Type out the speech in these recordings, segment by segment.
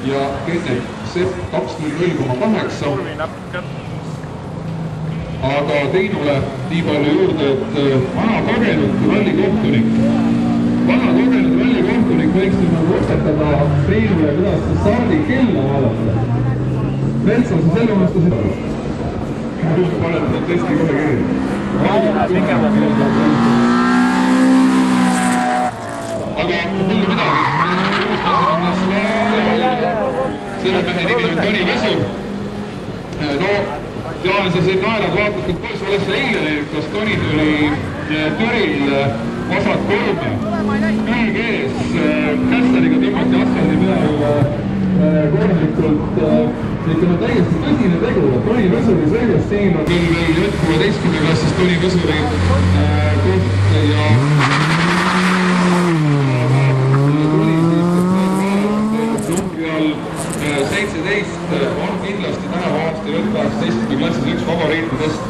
ja Kennet Sepp 2.0,8. Aga Teinule nii palju juurde, et vana kogenud rallikohtunik võiks nagu õpetada Teinule, kuidas saadi kella vaadata. Metsal sa selle vastasid? Panen seda testi kohe kirja. Aga hullu midagi. Selle mehe nimi on Toni Vesur. No, Jaan, sa siin naerad vaatad, et poiss olles sa eile läinud, kas Toni tuli Türil osad kolme. Külg ees, kästariga tõmmati asfaldi peal korralikult. Ütleme täiesti tõsine tegu. Toni Vesuri sõidus siin on küll veel jätku 11. klassis Toni Vesuri koht ja numbri all 17 on kindlasti tänavu aasta lõppajaks 17. klassis üks favoriitidest.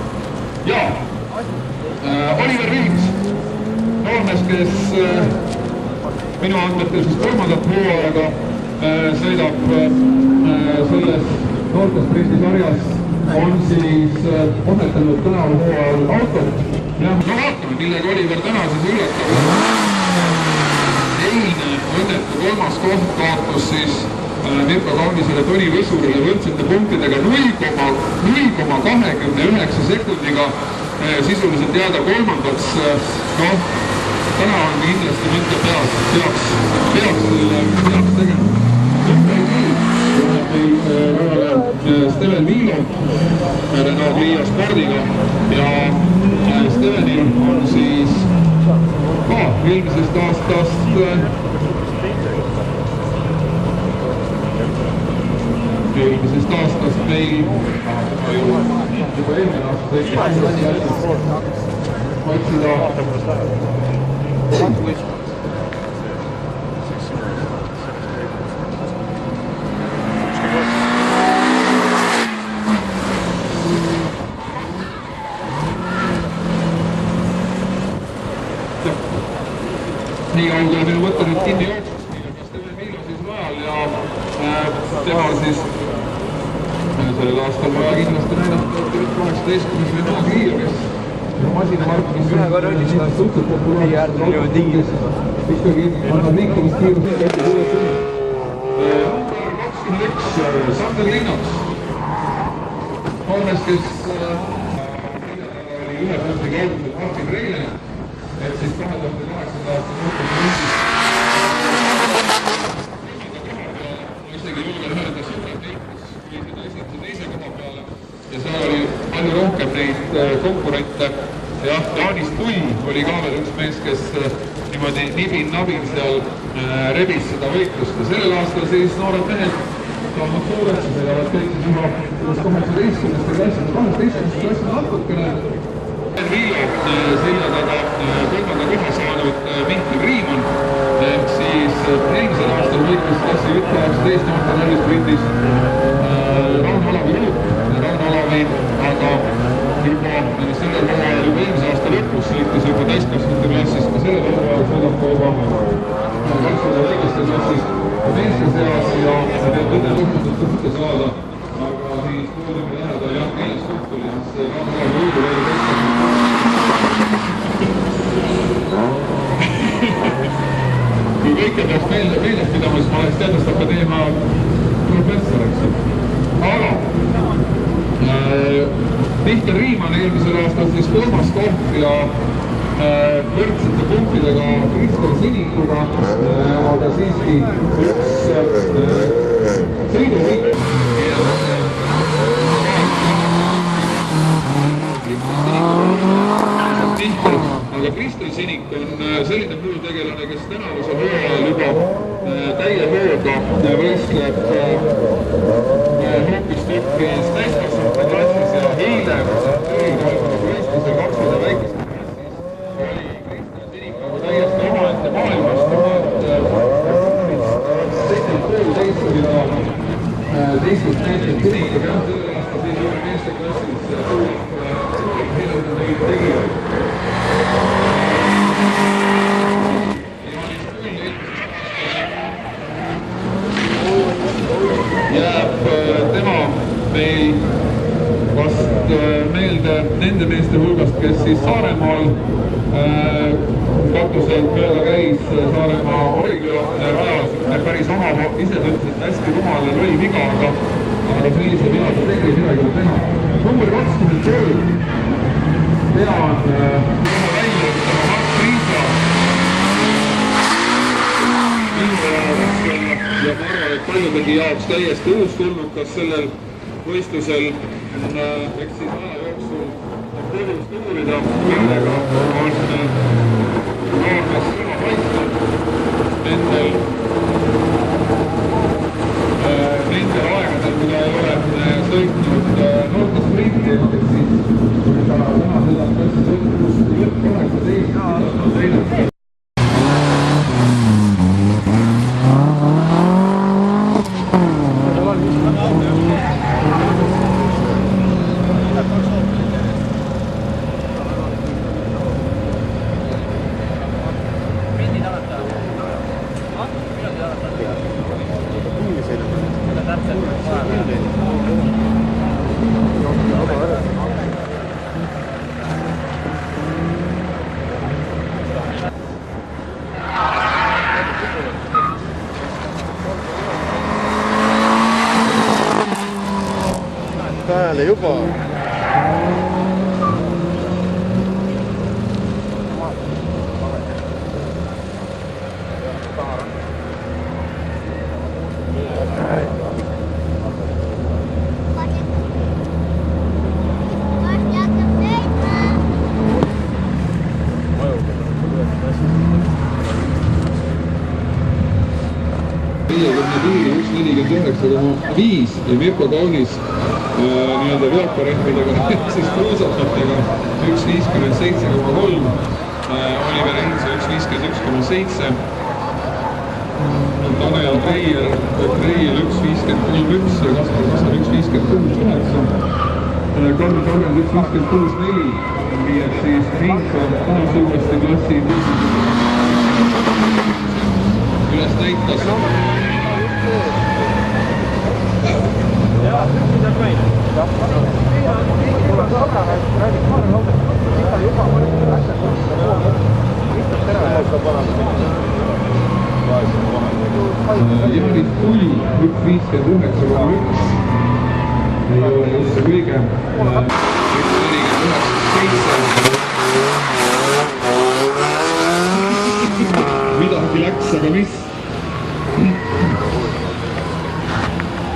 Ja Oliver Viims, noormees, kes minu andmetel siis kolmandat hooaega sõidab selles noortesprindi sarjas, on siis osetanud tänavu hooajal autot. Ja no vaatame, millega Oliver täna siis üllatab. Eilne õnnetu kolmas koht kaotus siis Mirko Kaunisele Toni Vesurile võrdsete punktidega 0,29 sekundiga sisuliselt jääda kolmandaks. Noh, täna on kindlasti mõte peaks tegema. Steven Miilo Renault Clio spordiga ja Stevenil on siis ka eelmisest aastast meil juba eelmine aasta otsida nii kaugele minu mõte nüüd kinni jooksust, nii on Steven Miilo siis rajal ja teha siis sellel aastal vaja kindlasti näidata 18. Renault Clio, kes masinamarkis suhteliselt populaarses ikkagi annab liikumiskiirust. Number 21, Sander Linnoks, noormees, kes oli ühe punkti kaugusel Martin Reile, et siis 2008. aasta muutusmüüsis. Ma isegi julgen öelda suurelt heikus, kui seda esimese teise koha peale ja seal oli palju rohkem neid konkurente. Jah, Jaanis Tui oli ka veel üks mees, kes niimoodi nibin-nabin seal rebis seda võitlust ja sellel aastal siis noored mehed saavad suureks ja sõidavad kõik siis juba 18. klassis, 12. klassis natukene. Viilo selja taga kolmanda koha saanud Mihkel Riimann, ehk siis eelmisel aastal võitles klassi 19 noorte rallisprindis Rauno Olavi Luuk, Rauno Olavi, aga juba sellel hooajal juba eelmise aasta lõpus sõitis juba täiskasvanute klassis, ka sellel hooajal sõidab ka juba kaksuda väikeste klassis meeste seas ja peab õnne lõputult tõhte saada, aga siis kuuleme läheda jah, keeles koht oli siis Rauno Olavi Luugu veel kui kõike peaks meeles pidama, siis ma oleks Teaduste Akadeemia professor, eks. Aga Mihkel Riimann eelmisel aastal siis kolmas koht ja võrdsete punktidega Krister Sinikuga, aga siiski üks sõiduvõit. Aga Krister Sinik on selline müütegelane, kes tänavuse hooajal juba täie hooga võistleb hoopistükkis täiskasvanute klassis ja eile võistlusel kaksude väikestes klassis oli Krister Sinik nagu täiesti omaette maailmast, teistest meestest Sinikuga sellel aastal siis üle meeste klassis õnnitleda neid tegijaid. Jääb tema meil vast meelde nende meeste hulgast, kes siis Saaremaal katuselt mööda käis, Saaremaa Origla rajas, päris oma, ise ta ütles, et hästi rumal ja loll viga, aga sellise viga ta tegi, midagi on teha. Number 23 pean välja ütlema Mart Riisa. Minu jaoks ja ma arvan, et paljudegi jaoks täiesti uus tulnukas sellel võistlusel on eks siis aja jooksul kodus uurida, millega on noormes sõna paistnud nendel aegadel, mida ei ole sõitnud noortesprinti, et siis täna seda klassi sõitlust lõpp 18 on teinud. Pääle juba. piiri 1.49,5 ja Mirko Kaunis nii-öelda veoparehvidega siis kruusakatega 1.57,3, Oliver Heinze 1.51,7, Tanel Treier 1.53,1 ja Kaspar Kasar 1.56,9. Kalvi Torgand 1.56,4 viieb siis Heinze taas uuesti klassi üles näitas. Jaanis Tuli 1.59,1 ei ole just see kõige 1.49,7 midagi läks, aga mis?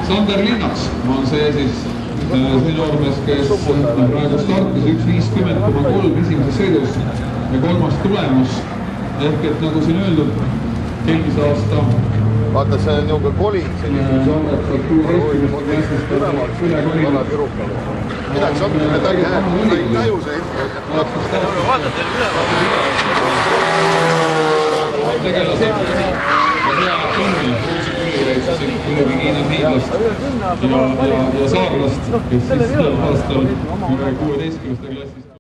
Sander Linnaks on see siis see noormees, kes praegu startis 1.50,3 esimeses sõidus ja kolmas tulemus. Ehk et nagu siin öeldud, eelmise aasta vaata, see on niisugune kolin selline. Midagi saab, ta ei taju see hetkel. Vaata, teil üle. Tegelased ja hea tunni kuidagi Hiinas hiidlast ja saarlast, kes siis sellel aastal 16. klassis